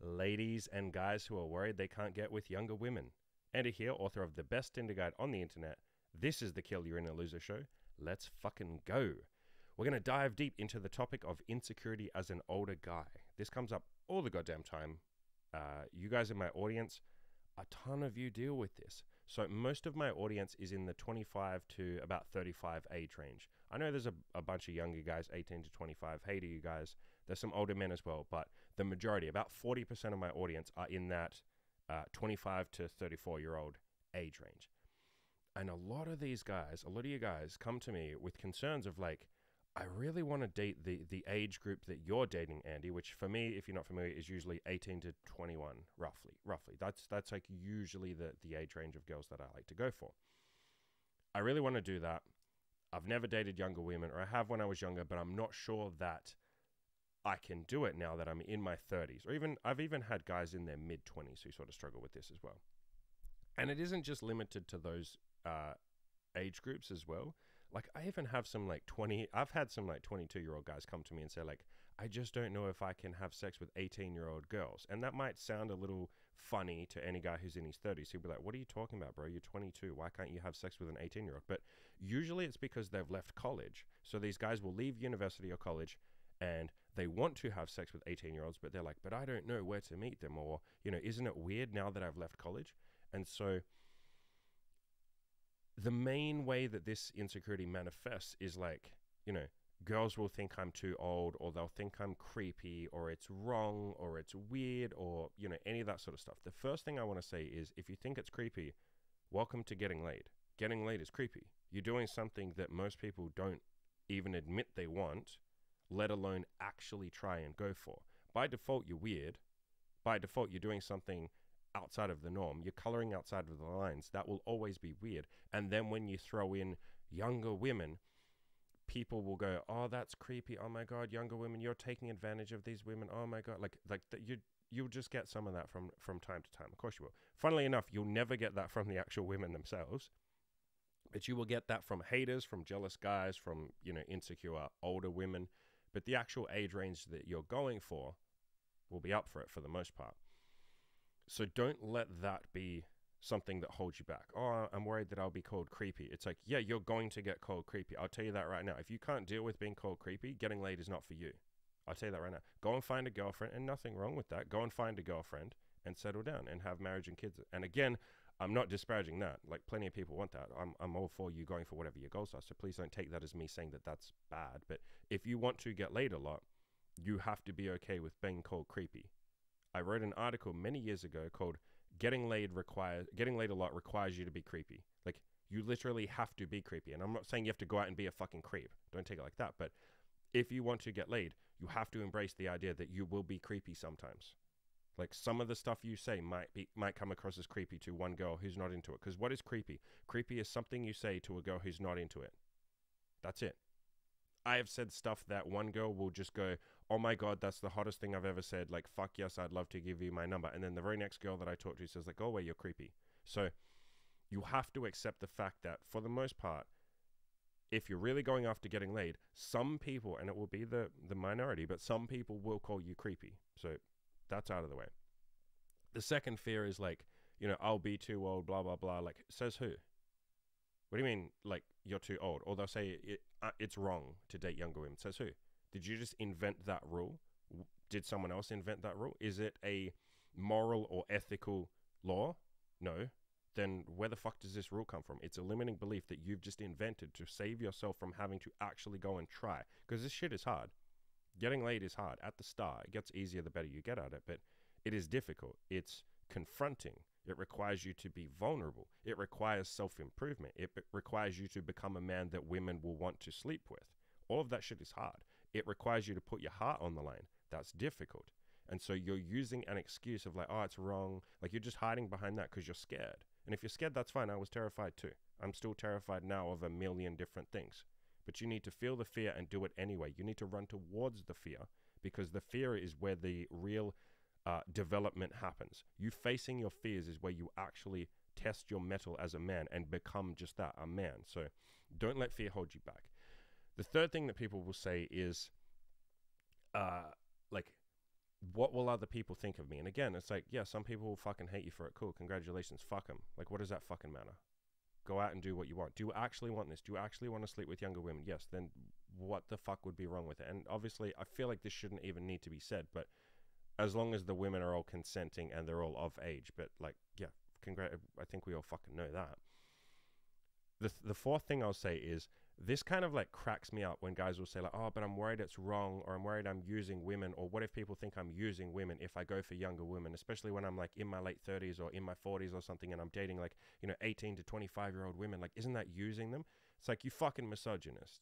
Ladies and guys who are worried they can't get with younger women. Andy here, author of the best Tinder guide on the internet. This is the Kill You're in a Loser show. Let's fucking go. We're going to dive deep into the topic of insecurity as an older guy. This comes up all the goddamn time. You guys in my audience, a ton of you deal with this. So most of my audience is in the 25 to about 35 age range. I know there's a bunch of younger guys, 18 to 25. Hey to you guys. There's some older men as well, but the majority, about 40% of my audience are in that 25 to 34-year-old age range. And a lot of you guys come to me with concerns of like, I really want to date the age group that you're dating, Andy, which for me, if you're not familiar, is usually 18 to 21, roughly. That's like usually the age range of girls that I like to go for. I really want to do that. I've never dated younger women, or I have when I was younger, but I'm not sure that I can do it now that I'm in my 30s. Or I've even had guys in their mid-20s who sort of struggle with this as well. And it isn't just limited to those age groups as well. Like I even have some like 22-year-old guys come to me and say like, I just don't know if I can have sex with 18-year-old girls. And that might sound a little funny to any guy who's in his 30s. He'll be like, what are you talking about, bro? You're 22. Why can't you have sex with an 18-year-old? But usually it's because they've left college. So these guys will leave university or college and they want to have sex with 18-year-olds, but they're like, but I don't know where to meet them. Or, isn't it weird now that I've left college? And so the main way that this insecurity manifests is like, girls will think I'm too old, or they'll think I'm creepy, or it's wrong, or it's weird, or, any of that sort of stuff. The first thing I want to say is if you think it's creepy, welcome to getting laid. Getting laid is creepy. You're doing something that most people don't even admit they want, let alone actually try and go for. By default, you're weird. By default, you're doing something outside of the norm. You're coloring outside of the lines. That will always be weird. And then when you throw in younger women, people will go, oh, that's creepy. Oh my God, younger women, you're taking advantage of these women. Oh my God. Like you'll just get some of that from time to time. Of course you will. Funnily enough, you'll never get that from the actual women themselves, but you will get that from haters, from jealous guys, from, insecure older women. But the actual age range that you're going for will be up for it for the most part. So don't let that be something that holds you back. Oh, I'm worried that I'll be called creepy. It's like, yeah, you're going to get called creepy. I'll tell you that right now. If you can't deal with being called creepy, getting laid is not for you. I'll tell you that right now. Go and find a girlfriend, and nothing wrong with that. Go and find a girlfriend and settle down and have marriage and kids. And again, I'm not disparaging that. Like plenty of people want that. I'm all for you going for whatever your goals are. So please don't take that as me saying that that's bad. But if you want to get laid a lot, you have to be okay with being called creepy. I wrote an article many years ago called Getting Laid a Lot Requires You to Be Creepy. Like, you literally have to be creepy. And I'm not saying you have to go out and be a fucking creep. Don't take it like that. But if you want to get laid, you have to embrace the idea that you will be creepy sometimes. Like, some of the stuff you say might come across as creepy to one girl who's not into it. Because what is creepy? Creepy is something you say to a girl who's not into it. That's it. I have said stuff that one girl will just go, oh my God, that's the hottest thing I've ever said. Like, fuck yes, I'd love to give you my number. And then the very next girl that I talk to says like, go away, you're creepy. So you have to accept the fact that for the most part, if you're really going after getting laid, some people, and it will be the minority, but some people will call you creepy. So that's out of the way. The second fear is like, I'll be too old, blah, blah, blah. Like, says who? What do you mean, like, you're too old? Or they'll say it's wrong to date younger women. Says who? Did you just invent that rule? Did someone else invent that rule? Is it a moral or ethical law? No. Then where the fuck does this rule come from? It's a limiting belief that you've just invented to save yourself from having to actually go and try. Because this shit is hard. Getting laid is hard. At the start, it gets easier the better you get at it. But it is difficult. It's confronting. It requires you to be vulnerable. It requires self-improvement. It requires you to become a man that women will want to sleep with. All of that shit is hard. It requires you to put your heart on the line. That's difficult. And so you're using an excuse of like, oh, it's wrong. Like, you're just hiding behind that because you're scared. And if you're scared, that's fine. I was terrified too. I'm still terrified now of a million different things. But you need to feel the fear and do it anyway. You need to run towards the fear, because the fear is where the real development happens. You facing your fears is where you actually test your mettle as a man and become just that, a man. So don't let fear hold you back. The third thing that people will say is like what will other people think of me? And again, it's like, yeah, some people will fucking hate you for it. Cool, congratulations, fuck them. Like, what does that fucking matter? Go out and do what you want. Do you actually want this? Do you actually want to sleep with younger women? Yes, then what the fuck would be wrong with it? And obviously, I feel like this shouldn't even need to be said, but as long as the women are all consenting and they're all of age. But like, yeah, I think we all fucking know that. The fourth thing I'll say is, this kind of like cracks me up when guys will say like, oh, but I'm worried it's wrong, or I'm worried I'm using women, or what if people think I'm using women if I go for younger women, especially when I'm like in my late 30s or in my 40s or something, and I'm dating like, 18 to 25-year-old women. Like, isn't that using them? It's like, you fucking misogynist.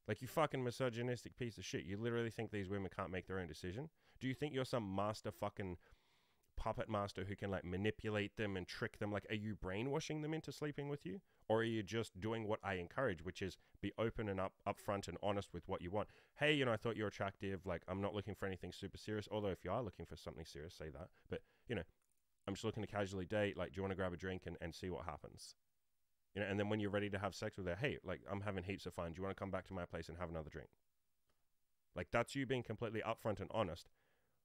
Like, you fucking misogynistic piece of shit. You literally think these women can't make their own decision? Do you think you're some master fucking puppet master who can like manipulate them and trick them? Like, are you brainwashing them into sleeping with you? Or are you just doing what I encourage, which is be open and upfront and honest with what you want? Hey, I thought you're attractive. Like, I'm not looking for anything super serious. Although if you are looking for something serious, say that. But, I'm just looking to casually date. Like, do you want to grab a drink and see what happens? And then when you're ready to have sex with her, hey, like, I'm having heaps of fun. Do you want to come back to my place and have another drink? Like, that's you being completely upfront and honest.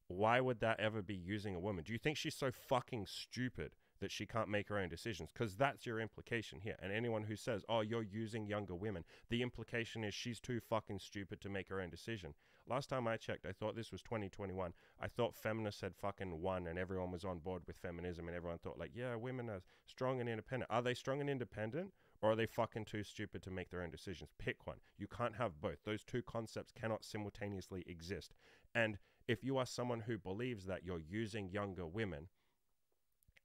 Why would that ever be using a woman? Do you think she's so fucking stupid that she can't make her own decisions? Because that's your implication here. And anyone who says, oh, you're using younger women, the implication is she's too fucking stupid to make her own decision. Last time I checked, I thought this was 2021. I thought feminists had fucking won and everyone was on board with feminism, and everyone thought like, yeah, women are strong and independent. Are they strong and independent, or are they fucking too stupid to make their own decisions? Pick one. You can't have both. Those two concepts cannot simultaneously exist. And if you are someone who believes that you're using younger women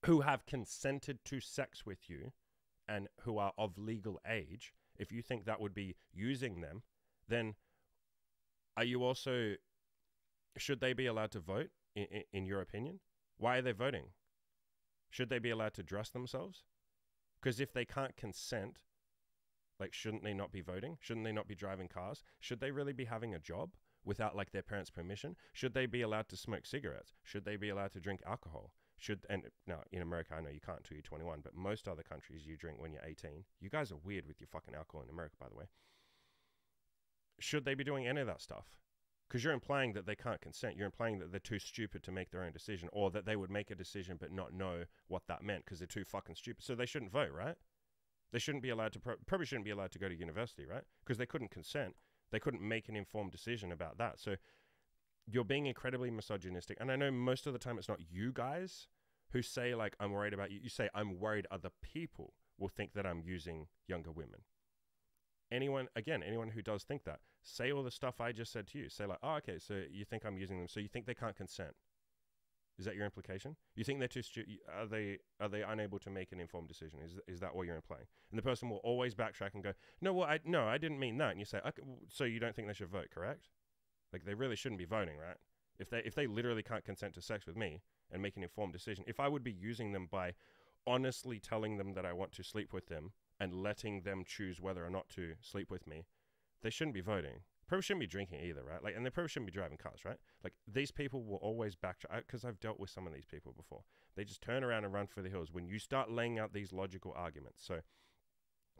who have consented to sex with you and who are of legal age, if you think that would be using them, then are you also, should they be allowed to vote in your opinion? Why are they voting? Should they be allowed to dress themselves? Because if they can't consent, like, shouldn't they not be voting? Shouldn't they not be driving cars? Should they really be having a job without like their parents' permission? Should they be allowed to smoke cigarettes? Should they be allowed to drink alcohol? And now in America, I know you can't until you're 21, but most other countries you drink when you're 18. You guys are weird with your fucking alcohol in America, by the way. Should they be doing any of that stuff? Because you're implying that they can't consent. You're implying that they're too stupid to make their own decision, or that they would make a decision but not know what that meant because they're too fucking stupid. So they shouldn't vote, right? They shouldn't be allowed to, probably shouldn't be allowed to go to university, right? Because they couldn't consent. They couldn't make an informed decision about that. So you're being incredibly misogynistic. And I know most of the time it's not you guys who say, like, I'm worried about you. You say, I'm worried other people will think that I'm using younger women. Anyone who does think that, say all the stuff I just said to you. Say like, oh, okay, so you think I'm using them. So you think they can't consent. Is that your implication? You think they're too stupid? Are they unable to make an informed decision? Is that what you're implying? And the person will always backtrack and go, no, I didn't mean that. And you say, okay, so you don't think they should vote, correct? Like, they really shouldn't be voting, right? If they literally can't consent to sex with me and make an informed decision, if I would be using them by honestly telling them that I want to sleep with them and letting them choose whether or not to sleep with me, they shouldn't be voting. Probably shouldn't be drinking either, right? Like, and they probably shouldn't be driving cars, right? Like, these people will always backtrack, because I've dealt with some of these people before. They just turn around and run for the hills when you start laying out these logical arguments. So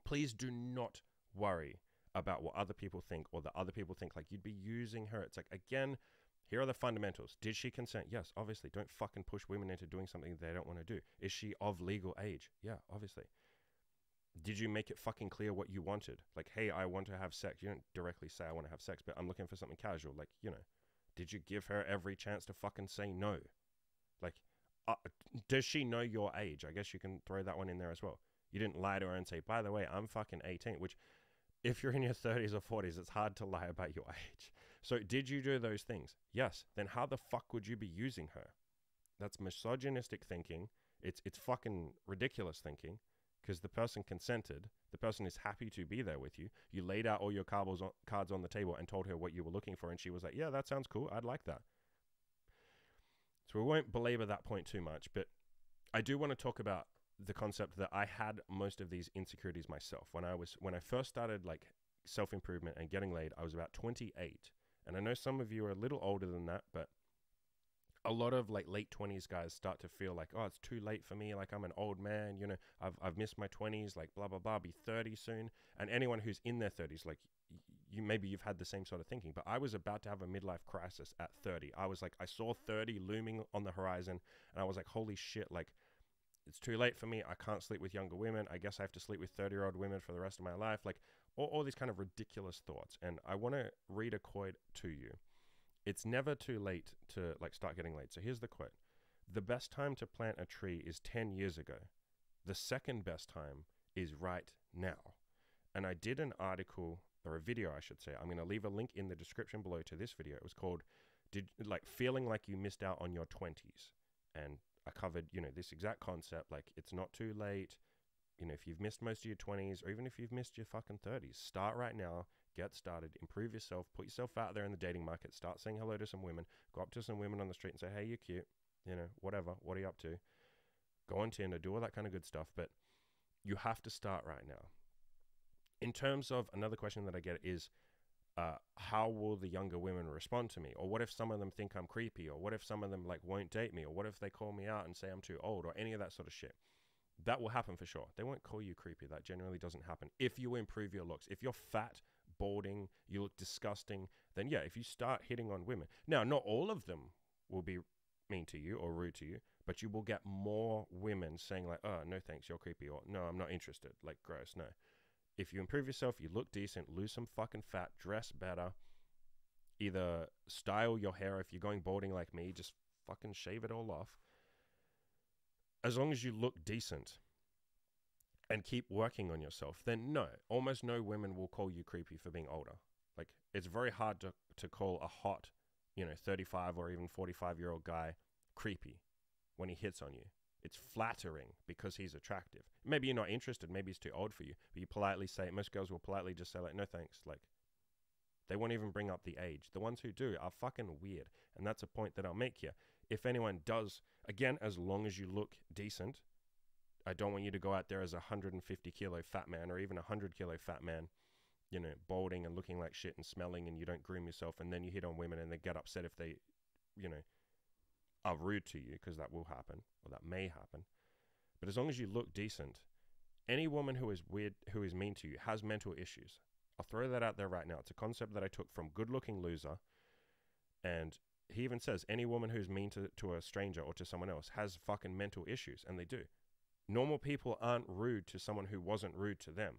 please do not worry about what other people think, or that other people think like you'd be using her. It's like, again, here are the fundamentals. Did she consent? Yes, obviously. Don't fucking push women into doing something they don't want to do. Is she of legal age? Yeah, obviously. Did you make it fucking clear what you wanted? Like, hey, I want to have sex. You don't directly say I want to have sex, but I'm looking for something casual. Like, did you give her every chance to fucking say no? Like, does she know your age? I guess you can throw that one in there as well. You didn't lie to her and say, by the way, I'm fucking 18, which if you're in your 30s or 40s, it's hard to lie about your age. So did you do those things? Yes. Then how the fuck would you be using her? That's misogynistic thinking. It's fucking ridiculous thinking. Because the person consented, the person is happy to be there with you. You laid out all your cards on the table and told her what you were looking for, and she was like, yeah, that sounds cool. I'd like that. So we won't belabor that point too much, but I do want to talk about the concept that I had most of these insecurities myself. When I first started like self-improvement and getting laid, I was about 28. And I know some of you are a little older than that, but a lot of like late 20s guys start to feel like, oh, it's too late for me. Like, I'm an old man, I've missed my 20s, like blah, blah, blah, be 30 soon. And anyone who's in their 30s, like, maybe you've had the same sort of thinking, but I was about to have a midlife crisis at 30. I was like, I saw 30 looming on the horizon, and I was like, holy shit, like, it's too late for me. I can't sleep with younger women. I guess I have to sleep with 30-year-old women for the rest of my life. Like, all these kind of ridiculous thoughts. And I want to read a quote to you. It's never too late to, like, start getting late. So here's the quote. The best time to plant a tree is 10 years ago. The second best time is right now. And I did an article, or a video, I should say. I'm going to leave a link in the description below to this video. It was called, feeling like you missed out on your 20s. And I covered, this exact concept, like, it's not too late. If you've missed most of your 20s, or even if you've missed your fucking 30s, start right now, get started, improve yourself, put yourself out there in the dating market, start saying hello to some women, go up to some women on the street and say, hey, you're cute, whatever, what are you up to? Go on Tinder, do all that kind of good stuff, but you have to start right now. In terms of another question that I get is, how will the younger women respond to me? Or what if some of them think I'm creepy? Or what if some of them like won't date me? Or what if they call me out and say I'm too old? Or any of that sort of shit. That will happen for sure. They won't call you creepy. That generally doesn't happen. If you improve your looks, if you're fat, balding, you look disgusting, then yeah, if you start hitting on women. Now, not all of them will be mean to you or rude to you, but you will get more women saying like, oh, no thanks, you're creepy. Or no, I'm not interested. Like, gross, no. If you improve yourself, you look decent, lose some fucking fat, dress better, either style your hair. If you're going balding like me, just fucking shave it all off. As long as you look decent and keep working on yourself, then no, almost no women will call you creepy for being older. Like, it's very hard to call a hot, 35 or even 45-year-old guy creepy when he hits on you. It's flattering because he's attractive. Maybe you're not interested. Maybe he's too old for you. But you politely say, most girls will politely just say like, no thanks. Like, they won't even bring up the age. The ones who do are fucking weird. And that's a point that I'll make here. If anyone does, again, as long as you look decent, I don't want you to go out there as a 150 kilo fat man or even a 100 kilo fat man, balding and looking like shit and smelling, and you don't groom yourself, and then you hit on women and they get upset if they, are rude to you, because that will happen, or that may happen. But as long as you look decent, any woman who is weird, who is mean to you, has mental issues. I'll throw that out there right now. It's a concept that I took from Good Looking Loser. And he even says any woman who's mean to a stranger or to someone else has fucking mental issues, and they do. Normal people aren't rude to someone who wasn't rude to them.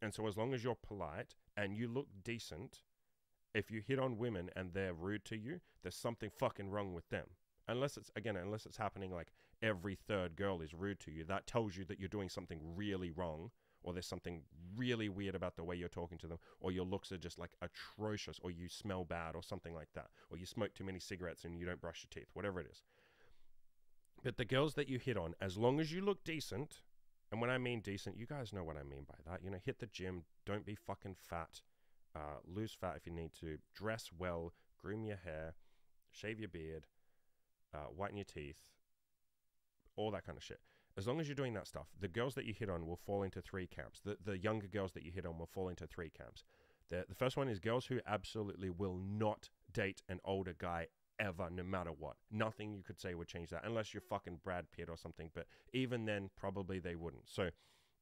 And so as long as you're polite and you look decent, if you hit on women and they're rude to you, there's something fucking wrong with them. Unless it's happening like every third girl is rude to you, that tells you that you're doing something really wrong, or there's something really weird about the way you're talking to them, or your looks are just like atrocious, or you smell bad, or something like that, or you smoke too many cigarettes and you don't brush your teeth, whatever it is. But the girls that you hit on, as long as you look decent, and when I mean decent, you guys know what I mean by that. Hit the gym, don't be fucking fat, lose fat if you need to, dress well, groom your hair, shave your beard, whiten your teeth, all that kind of shit. As long as you're doing that stuff, the girls that you hit on will fall into three camps. The younger girls that you hit on will fall into three camps. The first one is girls who absolutely will not date an older guy ever, no matter what. Nothing you could say would change that, unless you're fucking Brad Pitt or something. But even then, probably they wouldn't. So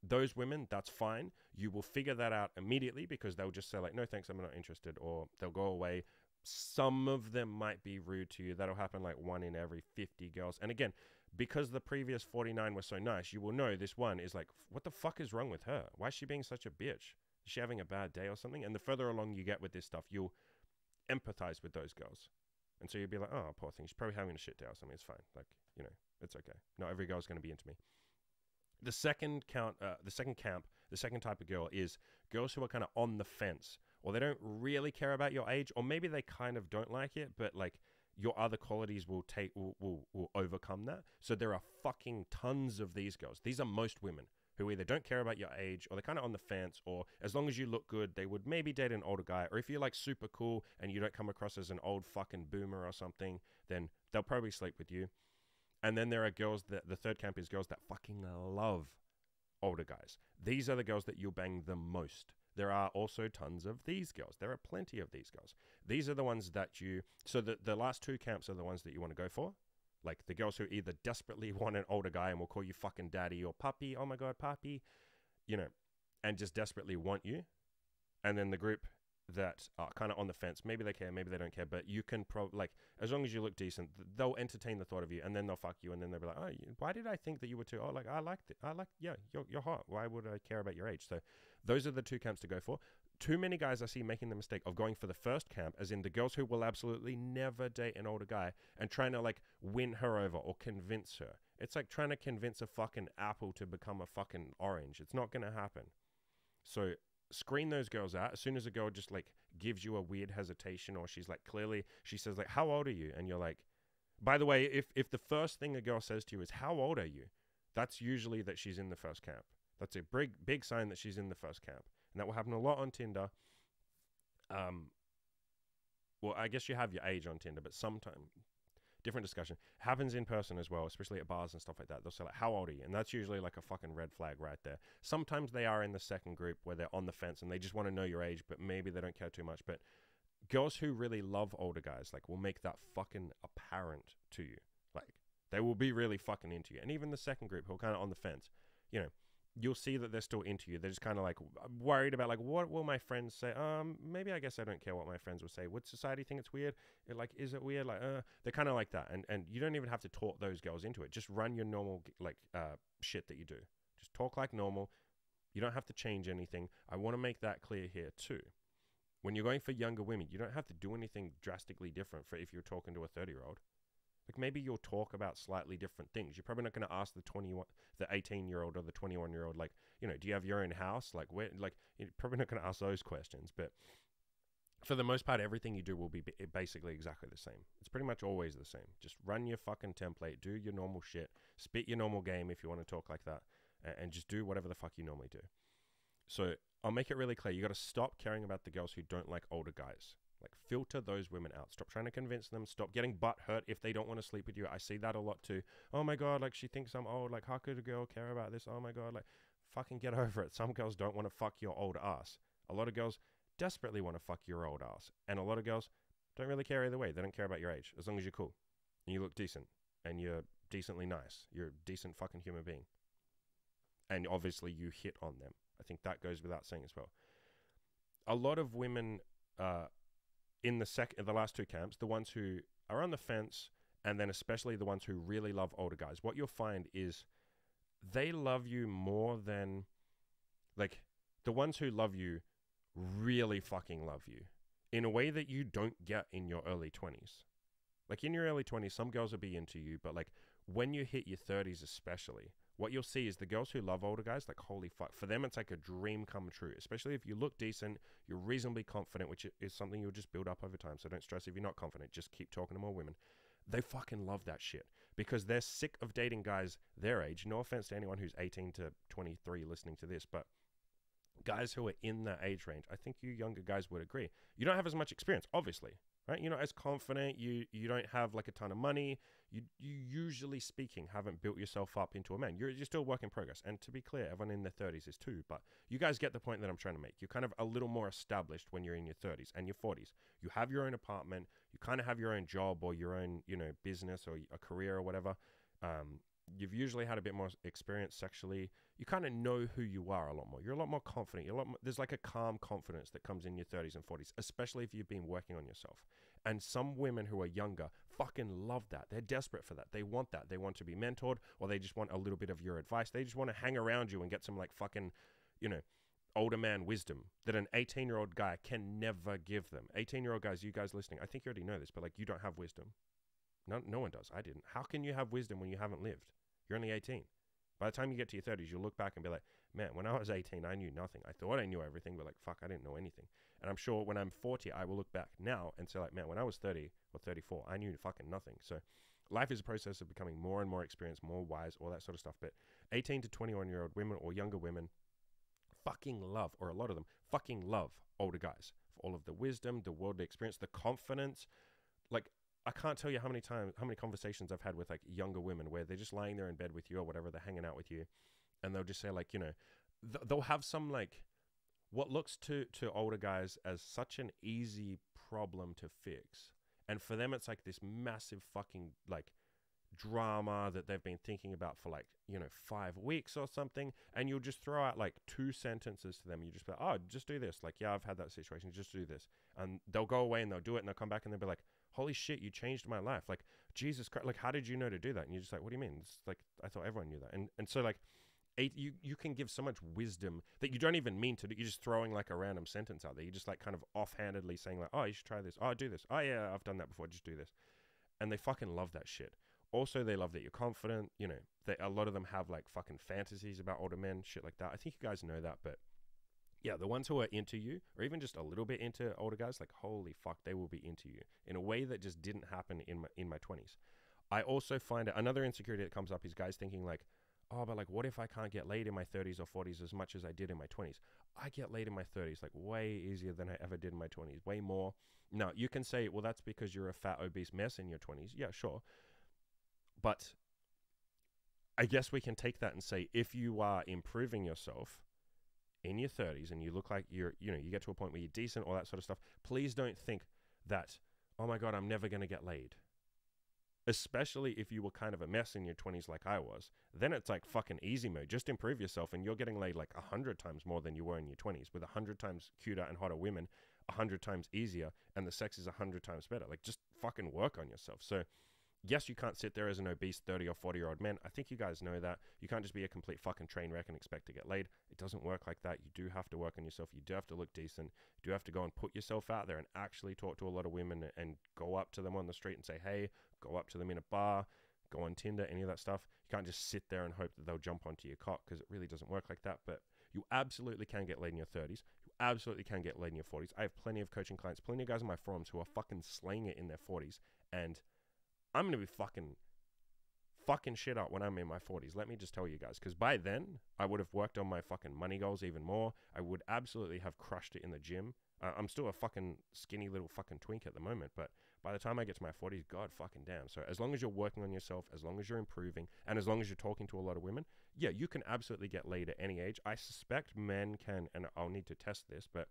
those women, that's fine. You will figure that out immediately, because they'll just say like, no thanks, I'm not interested, or they'll go away. Some of them might be rude to you. That'll happen like 1 in every 50 girls. And again, because the previous 49 were so nice, you will know this one is like, what the fuck is wrong with her? Why is she being such a bitch? Is she having a bad day or something? And the further along you get with this stuff, you'll empathize with those girls. And so you'll be like, oh, poor thing, she's probably having a shit day or something. It's fine. Like, it's okay. Not every girl's going to be into me. The second camp, the second type of girl is girls who are kind of on the fence, or they don't really care about your age, or maybe they kind of don't like it, but like your other qualities will overcome that. So there are fucking tons of these girls. These are most women who either don't care about your age, or they're kind of on the fence, or as long as you look good, they would maybe date an older guy. Or if you're like super cool and you don't come across as an old fucking boomer or something, then they'll probably sleep with you. And then there are girls that, the third camp is girls that fucking love older guys. These are the girls that you'll bang the most. There are also tons of these girls. There are plenty of these girls. These are the ones that so the last two camps are the ones that you want to go for. Like the girls who either desperately want an older guy and will call you fucking daddy or puppy, oh my God, puppy, and just desperately want you. And then the group that are kind of on the fence. Maybe they care, maybe they don't care, but you can like, as long as you look decent, they'll entertain the thought of you, and then they'll fuck you, and then they'll be like, oh, why did I think that you were too? Oh, like I liked it. Yeah, you're hot. Why would I care about your age? So those are the two camps to go for. Too many guys I see making the mistake of going for the first camp, as in the girls who will absolutely never date an older guy, and trying to like win her over or convince her. It's like trying to convince a fucking apple to become a fucking orange. It's not gonna happen. So screen those girls out. As soon as a girl just like gives you a weird hesitation, or she's like, clearly she says like, how old are you? And you're like, by the way, if the first thing a girl says to you is, how old are you? That's usually that she's in the first camp. That's a big sign that she's in the first camp. And that will happen a lot on Tinder. Well, I guess you have your age on Tinder, but sometimes, different discussion, happens in person as well, especially at bars and stuff like that. They'll say like, how old are you? And that's usually like a fucking red flag right there. Sometimes they are in the second group where they're on the fence and they just want to know your age, but maybe they don't care too much. But girls who really love older guys, like, will make that fucking apparent to you. Like, they will be really fucking into you. And even the second group who are kind of on the fence, you know, you'll see that they're still into you. They're just kind of like worried about like, what will my friends say? Maybe I guess I don't care what my friends will say. Would society think it's weird? Like, is it weird? Like, they're kind of like that. And you don't even have to talk those girls into it. Just run your normal like shit that you do. Just talk like normal. You don't have to change anything. I want to make that clear here too. When you're going for younger women, you don't have to do anything drastically different for if you're talking to a 30-year-old. Like, maybe you'll talk about slightly different things. You're probably not going to ask the 18-year-old or the 21-year-old, like, you know, do you have your own house? Like, where? Like, you're probably not going to ask those questions. But for the most part, everything you do will be basically exactly the same. It's pretty much always the same. Just run your fucking template, do your normal shit, spit your normal game if you want to talk like that, and just do whatever the fuck you normally do. So I'll make it really clear. You got to stop caring about the girls who don't like older guys. Like, filter those women out. Stop trying to convince them. Stop getting butt hurt if they don't want to sleep with you. I see that a lot too. Oh my God, like, she thinks I'm old. Like, how could a girl care about this? Oh my God, like, fucking get over it. Some girls don't want to fuck your old ass. A lot of girls desperately want to fuck your old ass. And a lot of girls don't really care either way. They don't care about your age. As long as you're cool and you look decent and you're decently nice. You're a decent fucking human being. And obviously you hit on them. I think that goes without saying as well. A lot of women, in the last two camps, the ones who are on the fence, and then especially the ones who really love older guys, what you'll find is they love you more than, like, the ones who love you really fucking love you in a way that you don't get in your early 20s. Like, in your early 20s, some girls will be into you, but like when you hit your 30s especially, what you'll see is the girls who love older guys, like, holy fuck, for them it's like a dream come true, especially if you look decent, you're reasonably confident, which is something you'll just build up over time. So don't stress if you're not confident, just keep talking to more women. They fucking love that shit because they're sick of dating guys their age. No offense to anyone who's 18 to 23 listening to this, but guys who are in that age range, I think you younger guys would agree. You don't have as much experience, obviously, right? You're not as confident. You don't have like a ton of money. You usually speaking haven't built yourself up into a man. You're still a work in progress. And to be clear, everyone in their 30s is too. But you guys get the point that I'm trying to make. You're kind of a little more established when you're in your 30s and your 40s. You have your own apartment. You kind of have your own job or your own, you know, business or a career or whatever. You've usually had a bit more experience sexually. You kind of know who you are a lot more. You're a lot more confident. There's like a calm confidence that comes in your 30s and 40s, especially if you've been working on yourself. And some women who are younger fucking love that. They're desperate for that. They want that. They want to be mentored, or they just want a little bit of your advice. They just want to hang around you and get some like fucking, you know, older man wisdom that an 18-year-old guy can never give them. 18-year-old guys, you guys listening, I think you already know this, but like, you don't have wisdom. No one does. I didn't. How can you have wisdom when you haven't lived? You're only 18. By the time you get to your 30s, you'll look back and be like, man, when I was 18, I knew nothing. I thought I knew everything, but like, fuck, I didn't know anything. And I'm sure when I'm 40, I will look back now and say like, man, when I was 30 or 34, I knew fucking nothing. So life is a process of becoming more and more experienced, more wise, all that sort of stuff. But 18 to 21-year-old women or younger women fucking love, or a lot of them fucking love older guys for all of the wisdom, the worldly experience, the confidence. Like, I can't tell you how many conversations I've had with like younger women where they're just lying there in bed with you or whatever, they're hanging out with you, and they'll just say like, you know, they'll have some like what looks to older guys as such an easy problem to fix, and for them it's like this massive fucking like drama that they've been thinking about for like, 5 weeks or something. And you'll just throw out like 2 sentences to them. You just be like, oh, just do this. Like, yeah, I've had that situation. Just do this. And they'll go away and they'll do it and they'll come back and they'll be like, holy shit, you changed my life. Like, Jesus Christ, like, how did you know to do that? And you're just like, what do you mean? It's like, I thought everyone knew that. And so like, you can give so much wisdom that you don't even mean to do. You're just throwing like a random sentence out there. You're just like kind of offhandedly saying like, oh, you should try this. Oh, do this. Oh yeah, I've done that before. Just do this. And they fucking love that shit. Also, they love that you're confident. A lot of them have like fucking fantasies about older men, shit like that. I think you guys know that, but yeah, the ones who are into you, or even just a little bit into older guys, like holy fuck, they will be into you in a way that just didn't happen in my 20s. I also find another insecurity that comes up is guys thinking like, oh, but like, what if I can't get laid in my 30s or 40s as much as I did in my 20s? I get laid in my 30s like way easier than I ever did in my 20s, way more. Now, you can say, well, that's because you're a fat, obese mess in your 20s. Yeah, sure. But I guess we can take that and say, if you are improving yourself in your 30s and you look like you get to a point where you're decent, all that sort of stuff, please don't think that, oh my God, I'm never going to get laid. Especially if you were kind of a mess in your 20s like I was, then it's like fucking easy mode. Just improve yourself and you're getting laid like 100 times more than you were in your 20s with 100 times cuter and hotter women, 100 times easier, and the sex is 100 times better. Like, just fucking work on yourself. So yes, you can't sit there as an obese 30 or 40-year-old man. I think you guys know that. You can't just be a complete fucking train wreck and expect to get laid. It doesn't work like that. You do have to work on yourself. You do have to look decent. You do have to go and put yourself out there and actually talk to a lot of women and go up to them on the street and say, hey, go up to them in a bar, go on Tinder, any of that stuff. You can't just sit there and hope that they'll jump onto your cock, because it really doesn't work like that. But you absolutely can get laid in your 30s. You absolutely can get laid in your 40s. I have plenty of coaching clients, plenty of guys on my forums who are fucking slaying it in their 40s. And I'm going to be fucking shit up when I'm in my 40s. Let me just tell you guys, because by then I would have worked on my fucking money goals even more. I would absolutely have crushed it in the gym. I'm still a fucking skinny little fucking twink at the moment, but by the time I get to my 40s, God fucking damn. So as long as you're working on yourself, as long as you're improving, and as long as you're talking to a lot of women, yeah, you can absolutely get laid at any age. I suspect men can, and I'll need to test this, but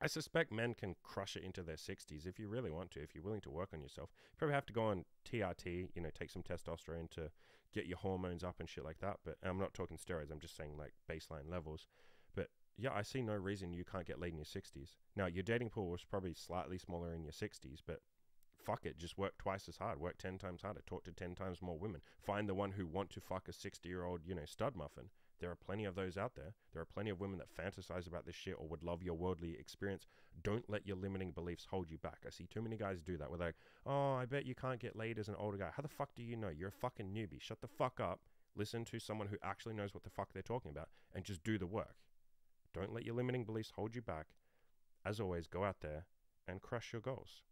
I suspect men can crush it into their 60s if you really want to, if you're willing to work on yourself. You probably have to go on TRT, take some testosterone to get your hormones up and shit like that. But I'm not talking steroids, I'm just saying like baseline levels. But yeah, I see no reason you can't get laid in your 60s. Now, your dating pool was probably slightly smaller in your 60s, but fuck it, just work twice as hard, work 10 times harder, talk to 10 times more women. Find the one who want to fuck a 60-year-old, stud muffin. There are plenty of those out there. There are plenty of women that fantasize about this shit or would love your worldly experience. Don't let your limiting beliefs hold you back. I see too many guys do that. Where they're like, oh, I bet you can't get laid as an older guy. How the fuck do you know? You're a fucking newbie. Shut the fuck up. Listen to someone who actually knows what the fuck they're talking about and just do the work. Don't let your limiting beliefs hold you back. As always, go out there and crush your goals.